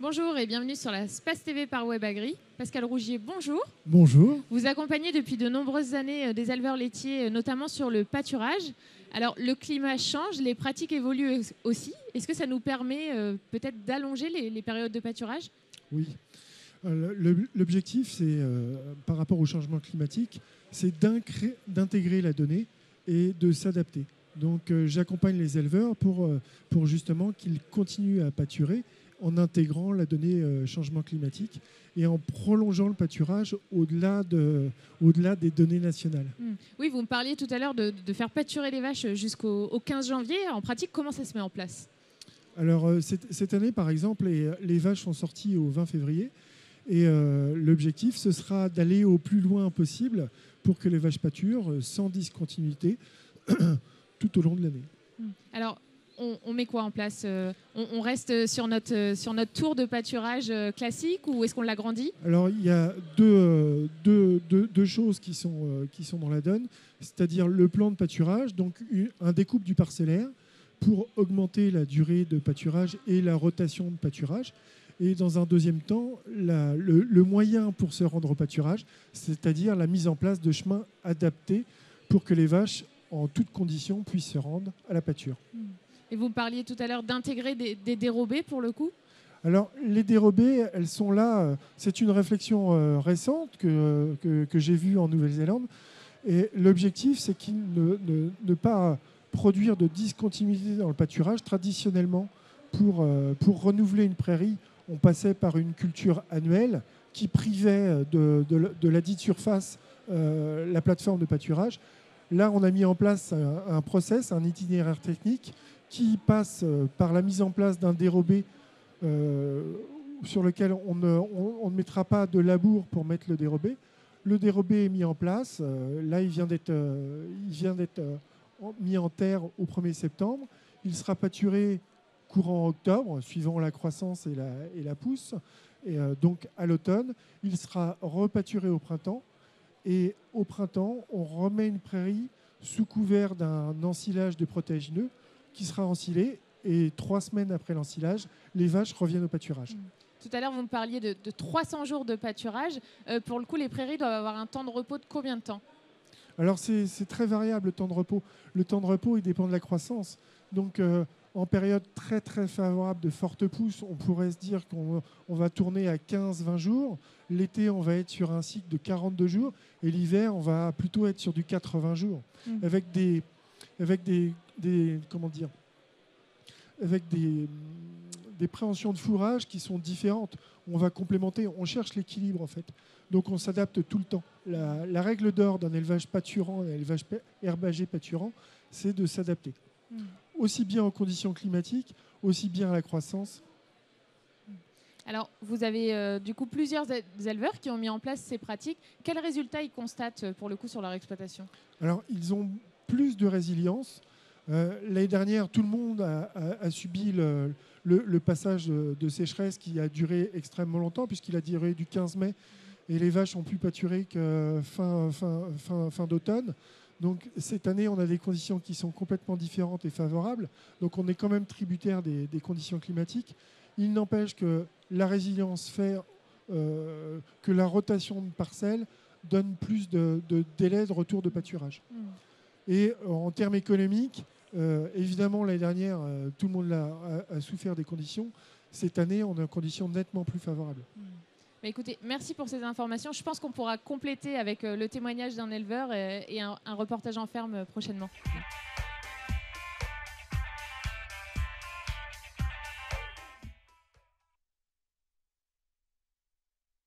Bonjour et bienvenue sur la Space TV par WebAgri. Pascal Rougier, bonjour. Bonjour. Vous accompagnez depuis de nombreuses années des éleveurs laitiers, notamment sur le pâturage. Alors, le climat change, les pratiques évoluent aussi. Est-ce que ça nous permet peut-être d'allonger les périodes de pâturage? Oui. L'objectif, c'est, par rapport au changement climatique, c'est d'intégrer la donnée et de s'adapter. Donc, j'accompagne les éleveurs pour justement qu'ils continuent à pâturer en intégrant la donnée changement climatique et en prolongeant le pâturage au-delà des données nationales. Oui, vous me parliez tout à l'heure de faire pâturer les vaches jusqu'au 15 janvier. En pratique, comment ça se met en place? Alors, cette année, par exemple, les vaches sont sorties au 20 février. Et l'objectif, ce sera d'aller au plus loin possible pour que les vaches pâturent sans discontinuité tout au long de l'année. Alors, on met quoi en place? On reste sur notre tour de pâturage classique ou est-ce qu'on l'agrandit? Alors, il y a deux choses qui sont dans la donne, c'est-à-dire le plan de pâturage, donc un découpe du parcellaire pour augmenter la durée de pâturage et la rotation de pâturage. Et dans un deuxième temps, le moyen pour se rendre au pâturage, c'est-à-dire la mise en place de chemins adaptés pour que les vaches, en toutes conditions, puissent se rendre à la pâture. Et vous me parliez tout à l'heure d'intégrer des dérobés pour le coup? Alors, les dérobés, elles sont là. C'est une réflexion récente que j'ai vue en Nouvelle-Zélande. Et l'objectif, c'est ne pas produire de discontinuité dans le pâturage. Traditionnellement, pour renouveler une prairie, on passait par une culture annuelle qui privait de la dite surface la plateforme de pâturage. Là, on a mis en place un process, un itinéraire technique qui passe par la mise en place d'un dérobé sur lequel on ne mettra pas de labour pour mettre le dérobé. Le dérobé est mis en place. Là, il vient d'être mis en terre au 1er septembre. Il sera pâturé courant octobre, suivant la croissance et la pousse. Et donc, à l'automne, il sera repâturé au printemps. Et au printemps, on remet une prairie sous couvert d'un ensilage de protège-nœuds qui sera ensilé. Et 3 semaines après l'ensilage, les vaches reviennent au pâturage. Tout à l'heure, vous me parliez de 300 jours de pâturage. Pour le coup, les prairies doivent avoir un temps de repos de combien de temps? Alors, c'est très variable, le temps de repos. Le temps de repos, il dépend de la croissance. Donc, en période très, très favorable de forte pousse, on pourrait se dire qu'on va tourner à 15-20 jours. L'été, on va être sur un cycle de 42 jours. Et l'hiver, on va plutôt être sur du 80 jours. Avec des préhensions de fourrage qui sont différentes. On va complémenter, on cherche l'équilibre en fait. Donc on s'adapte tout le temps. La règle d'or d'un élevage pâturant, un élevage herbagé pâturant, c'est de s'adapter. Aussi bien aux conditions climatiques, aussi bien à la croissance. Alors, vous avez du coup plusieurs éleveurs qui ont mis en place ces pratiques. Quels résultats ils constatent pour le coup sur leur exploitation? Alors, ils ont plus de résilience. L'année dernière, tout le monde a subi le passage de sécheresse qui a duré extrêmement longtemps, puisqu'il a duré du 15 mai, et les vaches ont pu pâturer que fin d'automne. Donc cette année, on a des conditions qui sont complètement différentes et favorables. Donc on est quand même tributaire des conditions climatiques. Il n'empêche que la résilience fait que la rotation de parcelles donne plus de délais de retour de pâturage. Et en termes économiques, évidemment, l'année dernière, tout le monde a souffert des conditions. Cette année, on a des conditions nettement plus favorables. Bah écoutez, merci pour ces informations. Je pense qu'on pourra compléter avec le témoignage d'un éleveur et un reportage en ferme prochainement.